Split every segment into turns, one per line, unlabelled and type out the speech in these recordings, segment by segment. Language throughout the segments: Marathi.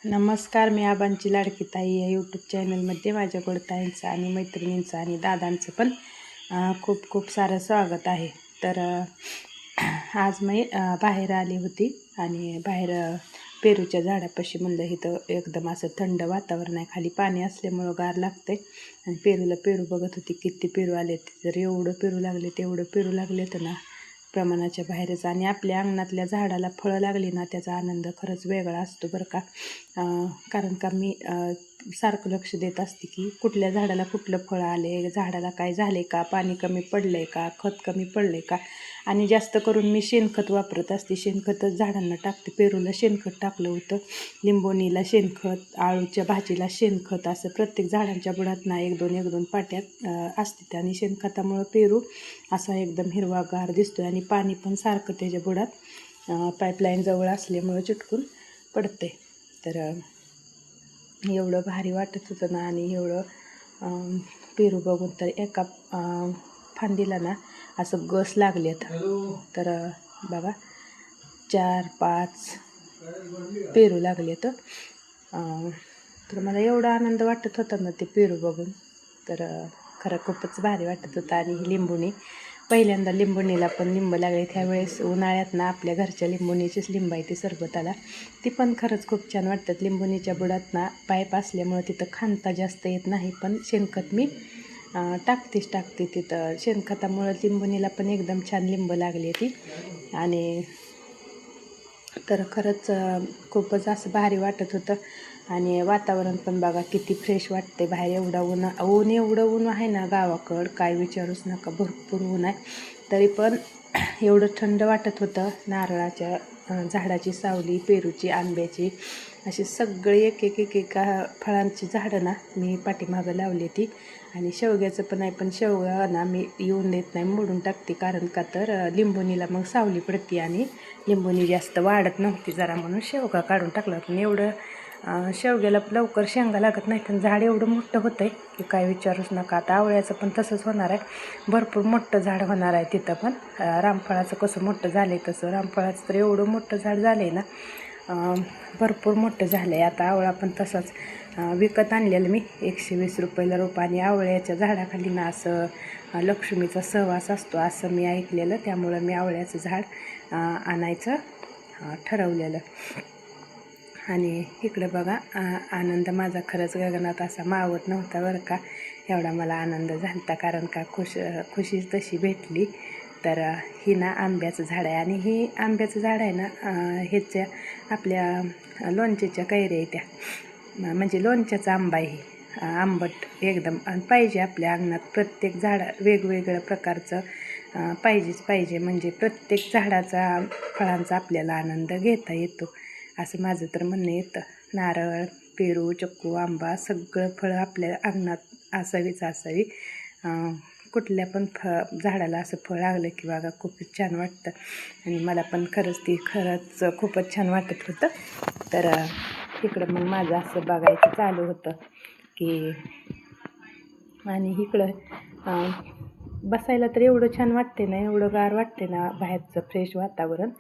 नमस्कार, मी आबांची लाडकी ताई या यूट्यूब चॅनलमध्ये माझ्या गोडताईंचं आणि मैत्रिणींचं आणि दादांचं पण खूप खूप सारं स्वागत आहे. तर आज मी बाहेर आली होती आणि बाहेर पेरूच्या झाडापाशी म्हणलं इथं एकदम असं थंड वातावरण आहे, खाली पाणी असल्यामुळं गार लागते आणि पेरू बघत होती. किती पेरू आले, जर एवढं पेरू लागले तेवढं पेरू लागले तर ना प्रमाणाच्या बाहेरच. आणि आपल्या अंगणातल्या झाडाला फळं लागली ना त्याचा आनंद खरंच वेगळा असतो बरं का. कारण का मी सारखं लक्ष देत असते की कुठल्या झाडाला कुठलं फळं आले, झाडाला काय झाले का, पाणी कमी पडलं आहे का, खत कमी पडलं आहे का. आणि जास्त करून मी शेणखत वापरत असते, शेणखतच झाडांना टाकते. पेरूला शेणखत टाकलं होतं, लिंबोणीला शेणखत, आळूच्या भाजीला शेणखत, असं प्रत्येक झाडांच्या बुडात ना एक दोन पाट्यात असते. आणि शेणखतामुळं पेरू असा एकदम हिरवागार दिसतो आणि पाणी पण सारखं त्याच्या बुडात पाईपलाईन जवळ असल्यामुळं चिटकून पडते. तर एवढं भारी वाटत होतं ना. आणि एवढं पेरू बघून तर एका फांदीला ना असं गस लागलेत. तर बघा 4-5 पेरू लागले. तर मला एवढा आनंद वाटत होता ना ते पेरू बघून. तर खरं खूपच भारी वाटत होतं. आणि ही लिंबुणी पहिल्यांदा लिंबुणीला पण लिंब लागले त्यावेळेस उन्हाळ्यात ना आपल्या घरच्या लिंबुणीचीच लिंब आहे ती सरबताला, ती पण खरंच खूप छान वाटतात. लिंबुणीच्या बुडात ना पाईप असल्यामुळं तिथं खांता जास्त येत नाही, पण शेणखत मी टाकते तिथं. शेणखतामुळं लिंबुणीला पण एकदम छान लिंब लागली ती. आणि तर खरंच खूपच असं भारी वाटत होतं. आणि वातावरण पण बघा किती फ्रेश वाटते बाहेर. एवढं ऊन आहे ना गावाकडं, काय विचारूच नका, भरपूर ऊन आहे. तरी पण एवढं थंड वाटत होतं. नारळाच्या झाडाची सावली, पेरूची, आंब्याची, अशी सगळी एक फळांची झाडं ना मी पाठीमागं लावली ती. आणि शेवग्याचं पण आहे, पण शेवगा ना मी येऊन देत नाही, मोडून टाकते. कारण का तर लिंबुणीला मग सावली पडते आणि लिंबुणी जास्त वाढत नव्हती जरा, म्हणून शेवगा काढून टाकला. पण एवढं शेवग्याला लवकर शेंगा लागत नाही, पण झाड एवढं मोठं होतं आहे की काय विचारूच नका. आता आवळ्याचं पण तसंच होणार आहे, भरपूर मोठं झाड होणार आहे तिथं पण. रामफळाचं कसं मोठं झालं आहे तसं रामफळाचं तर एवढं मोठं झाड झालं आहे ना, भरपूर मोठं झालं आहे. आता आवळा पण तसाच विकत आणलेलं मी 120 रुपयाला रोप. आणि आवळ्याच्या झाडाखाली ना असं लक्ष्मीचा सहवास असतो असं मी ऐकलेलं, त्यामुळं मी आवळ्याचं झाड आणायचं ठरवलेलं. आणि इकडं बघा आनंद माझा खरंच गगनात असा मावत नव्हता बरं का. एवढा मला आनंद झाला कारण का खुशी तशी भेटली. तर ही ना आंब्याचं झाड आहे. आणि ही आंब्याचं झाड आहे ना, ह्याच्या आपल्या लोणच्याच्या कैऱ्या आहे त्या, म्हणजे लोणच्याचा आंबा आहे, आंबट एकदम. आणि पाहिजे आपल्या अंगणात प्रत्येक झाड वेगवेगळ्या प्रकारचं पाहिजे, म्हणजे प्रत्येक झाडाचा फळांचा आपल्याला आनंद घेता येतो, असं माझं तर म्हणणं येतं. नारळ, पेरू, चिक्कू, आंबा सगळं फळं आपल्या अंगणात असावी. कुठल्या पण झाडाला असं फळ लागलं की बघा खूपच छान वाटतं. आणि मला पण खरंच खूपच छान वाटत होतं. तर इकडं मग माझं असं बघायचं चालू होतं की, आणि इकडं बसायला तर एवढं छान वाटते ना, एवढं गार वाटते ना, बाहेरचं फ्रेश वातावरण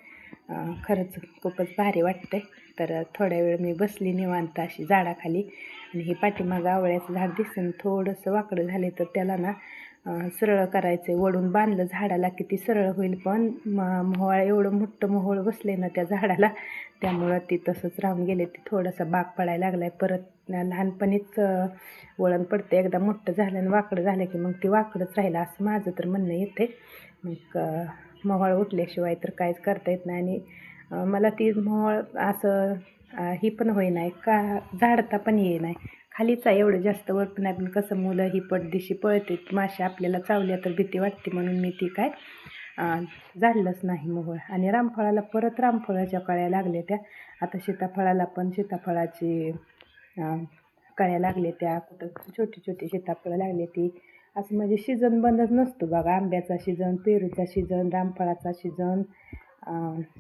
खरंच खूपच भारी वाटते. तर थोड्या वेळ मी बसली निवांत अशी झाडाखाली. आणि हे पाठीमागं आवळ्याचं झाड दिसेन थोडंसं वाकडं झाले तर त्याला ना सरळ करायचं, वडून बांधलं झाडाला किती सरळ होईल. पण मोहोळ एवढं मोठं मोहोळ बसले ना त्या झाडाला, त्यामुळं ती तसंच राहून गेले. ती थोडासा बाग पडायला लागला आहे. परत लहानपणीच वळण पडते, एकदा मोठं झालं आणि वाकडं झालं की मग ती वाकडंच राहिलं असं माझं तर म्हणणं येते. मग मोहोळ उठल्याशिवाय तर काहीच करता येत नाही. आणि मला ती मोहोळ असं ही पण होई नाही का, झाडता पण ये नाही, खालीच आहे, एवढं जास्त वर पण नाही. पण कसं मुलं ही पटदिशी पळते, माश्या आपल्याला चावल्या तर भीती वाटते, म्हणून मी ती काय झाडलंच नाही मोहोळ. आणि रामफळाला परत रामफळाच्या कळ्या लागल्या त्या. आता सीताफळाला पण सीताफळाची कळ्या लागल्या त्या, कुठं छोटी सीताफळं लागली ती. असं म्हणजे सीजन बंदच नसतो बघा. आंब्याचा सीजन, पेरूचा सीजन, रामफळाचा सीजन,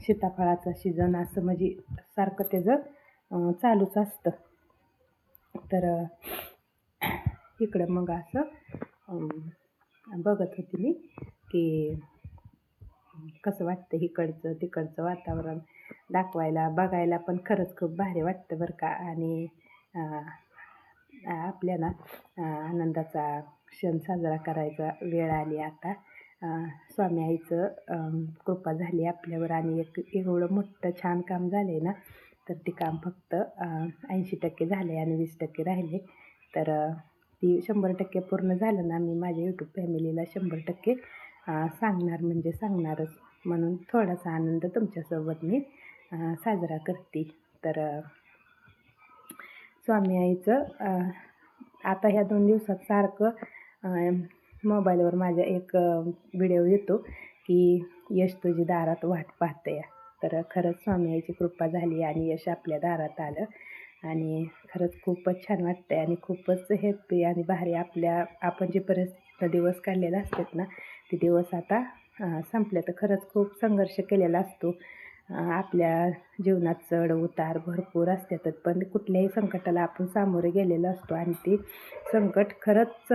सीताफळाचा सीजन, असं म्हणजे सारखं त्याचं चालूच असतं. तर इकडं मग असं बघत होती मी की कसं वाटतं इकडचं तिकडचं वातावरण दाखवायला बघायला पण खरंच खूप भारी वाटतं बरं का. आणि आपल्याला आनंदाचा क्षण साजरा करायचा वेळ आली आता. स्वामी आईचं कृपा झाली आपल्यावर आणि एवढं मोठं छान काम झालं आहे ना, तर ते काम फक्त 80% झालं आहे आणि 20% राहिले. तर ती 100% पूर्ण झालं ना, मी माझ्या यूट्यूब फॅमिलीला 100% सांगणार म्हणजे सांगणारच. म्हणून थोडासा आनंद तुमच्यासोबत मी साजरा करते. तर स्वामी आईचं आता ह्या 2 दिवसात सारखं मोबाईलवर माझ्या एक व्हिडिओ येतो की यश तुझी दारात वाट पाहते. तर खरंच स्वामी आईची कृपा झाली आणि यश आपल्या दारात आलं आणि खरंच खूपच छान वाटतंय आणि खूपच हॅपी आणि भारी. आपण जे परिस्थितीनं दिवस काढलेले असतात ना, ते दिवस आता संपले. तर खरंच खूप संघर्ष केलेला असतो. आपल्या जीवनात चढ उतार भरपूर असतातच, पण कुठल्याही संकटाला आपण सामोरे गेलेलो असतो आणि ते संकट खरंच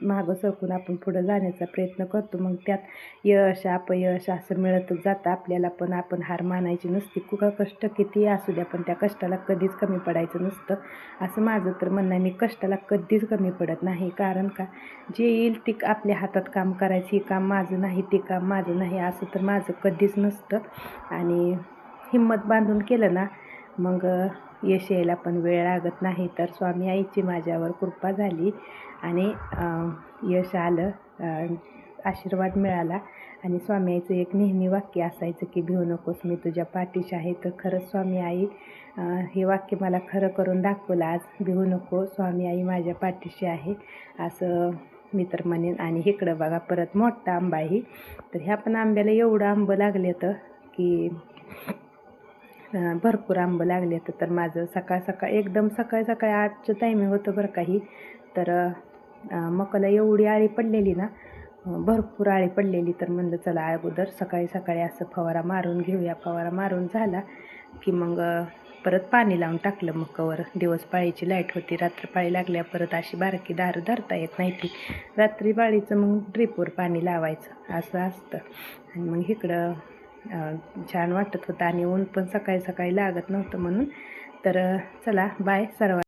मागं सरकून आपण पुढं जाण्याचा प्रयत्न करतो. मग त्यात यश अपयश असं मिळतच जातं आपल्याला. पण आपण हार मानायची नसती. कष्ट किती असू द्या, पण त्या कष्टाला कधीच कमी पडायचं नसतं असं माझं तर म्हणणं आहे. मी कष्टाला कधीच कमी पडत नाही. कारण का, जे येईल ते आपल्या हातात काम करायचं. हे काम माझं नाही, ते काम माझं नाही असं तर माझं कधीच नसतं. आणि हिंमत बांधून केलं ना, मग यश यायला पण वेळ लागत नाही. तर स्वामी आईची माझ्यावर कृपा झाली आणि यश आलं, आशीर्वाद मिळाला. आणि स्वामी आईचं एक नेहमी वाक्य असायचं की भिवू नकोस, मी तुझ्या पाठीशी आहे. तर खरंच स्वामी आई हे वाक्य मला खरं करून दाखवलं आज. भिवू नको, स्वामी आई माझ्या पाठीशी आहे असं मी तर म्हणेन. आणि इकडं बघा परत मोठा आंबा आहे. तर ह्या पण आंब्याला एवढं आंबं लागले तर की भरपूर आंबं लागले. तर माझं सकाळ एकदम सकाळी 8चं टायमिंग होतं बरं काही. तर मकाला एवढी आळी पडलेली ना, भरपूर आळी पडलेली. तर म्हणलं चला अगोदर सकाळी असं फवारा मारून घेऊया. फवारा मारून झाला की मग परत पाणी लावून टाकलं मकावर. दिवस पाळीची लाईट होती, रात्रपाळी लागल्या परत अशी बारकी दारं धरता येत नाही ती. रात्री पाळीचं मग ड्रीपवर पाणी लावायचं असं असतं. आणि मग इकडं छान वाटत होतं आणि ऊन पण सकाळी लागत नव्हतं म्हणून. तर चला बाय सर्व.